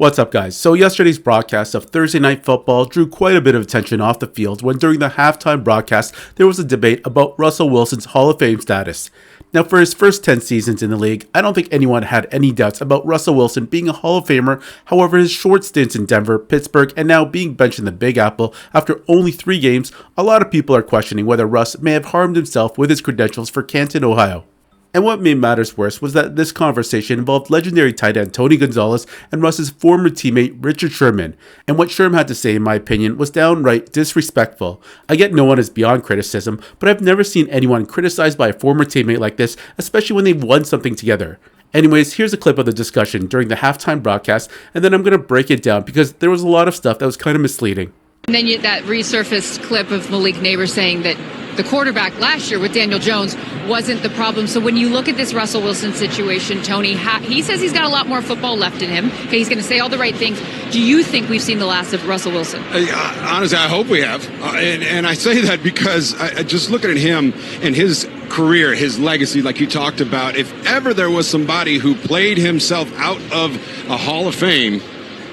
What's up, guys? So yesterday's broadcast of Thursday Night Football drew quite a bit of attention off the field when during the halftime broadcast there was a debate about Russell Wilson's Hall of Fame status. Now, for his first 10 seasons in the league, I don't think anyone had any doubts about Russell Wilson being a Hall of Famer. However, his short stints in Denver, Pittsburgh, and now being benched in the Big Apple after only 3 games, a lot of people are questioning whether Russ may have harmed himself with his credentials for Canton, Ohio. And what made matters worse was that this conversation involved legendary tight end Tony Gonzalez and Russ's former teammate Richard Sherman, and what Sherman had to say, in my opinion, was downright disrespectful. I get no one is beyond criticism, but I've never seen anyone criticized by a former teammate like this, especially when they've won something together. Anyways, here's a clip of the discussion during the halftime broadcast, and then I'm going to break it down because there was a lot of stuff that was kind of misleading. And then that resurfaced clip of Malik Neighbors saying that the quarterback last year with Daniel Jones wasn't the problem. So when you look at this Russell Wilson situation, Tony, he says he's got a lot more football left in him. Okay, he's going to say all the right things. Do you think we've seen the last of Russell Wilson? Honestly, I hope we have. And I say that because I just looking at him and his career, his legacy, like you talked about, if ever there was somebody who played himself out of a Hall of Fame,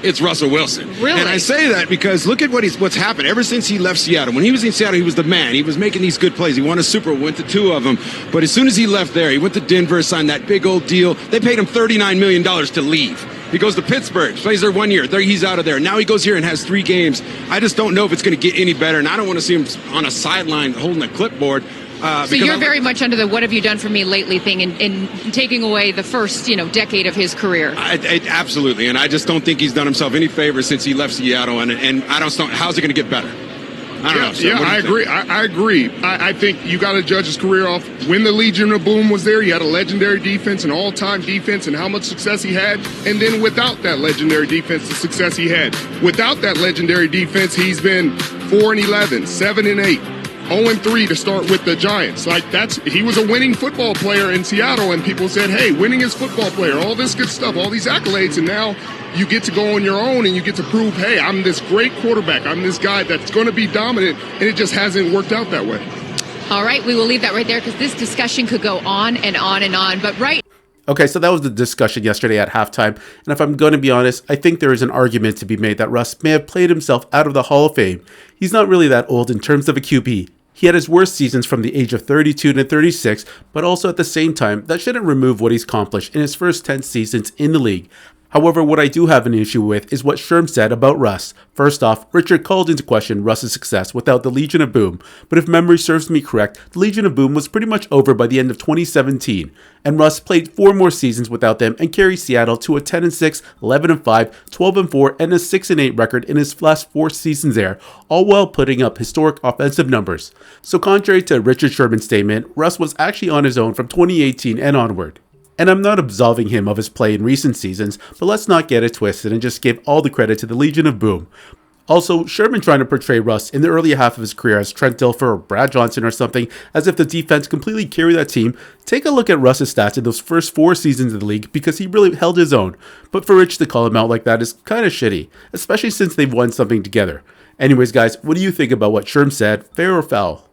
it's Russell Wilson. Really? And I say that because look at what's happened ever since he left Seattle. When he was in Seattle, he was the man. He was making these good plays. He won a Super Bowl, went to 2 of them. But as soon as he left there, he went to Denver, signed that big old deal. They paid him $39 million to leave. He goes to Pittsburgh, plays there 1 year. He's out of there. Now he goes here and has 3 games. I just don't know if it's going to get any better. And I don't want to see him on a sideline holding a clipboard. So you're very much under the "what have you done for me lately" thing in taking away the first, decade of his career. Absolutely, and I just don't think he's done himself any favors since he left Seattle. And I don't know how's it going to get better. I don't know. So I agree. I agree. I think you got to judge his career off when the Legion of Boom was there. He had a legendary defense, an all-time defense, and how much success he had. And then without that legendary defense, the success he had. Without that legendary defense, he's been 4-11, 7-8. 0-3 to start with the Giants. He was a winning football player in Seattle, and people said, hey, winning is football player, all this good stuff, all these accolades, and now you get to go on your own and you get to prove, hey, I'm this great quarterback, I'm this guy that's going to be dominant, and it just hasn't worked out that way. All right, we will leave that right there because this discussion could go on and on and on, but Okay, so that was the discussion yesterday at halftime, and if I'm going to be honest, I think there is an argument to be made that Russ may have played himself out of the Hall of Fame. He's not really that old in terms of a QB. He had his worst seasons from the age of 32 to 36, but also at the same time, that shouldn't remove what he's accomplished in his first 10 seasons in the league. However, what I do have an issue with is what Sherm said about Russ. First off, Richard called into question Russ's success without the Legion of Boom, but if memory serves me correct, the Legion of Boom was pretty much over by the end of 2017, and Russ played 4 more seasons without them and carried Seattle to a 10-6, 11-5, 12-4, and a 6-8 record in his last 4 seasons there, all while putting up historic offensive numbers. So contrary to Richard Sherman's statement, Russ was actually on his own from 2018 and onward. And I'm not absolving him of his play in recent seasons, but let's not get it twisted and just give all the credit to the Legion of Boom. Also, Sherman trying to portray Russ in the early half of his career as Trent Dilfer or Brad Johnson or something, as if the defense completely carried that team. Take a look at Russ's stats in those first 4 seasons of the league because he really held his own. But for Rich to call him out like that is kind of shitty, especially since they've won something together. Anyways, guys, what do you think about what Sherm said? Fair or foul?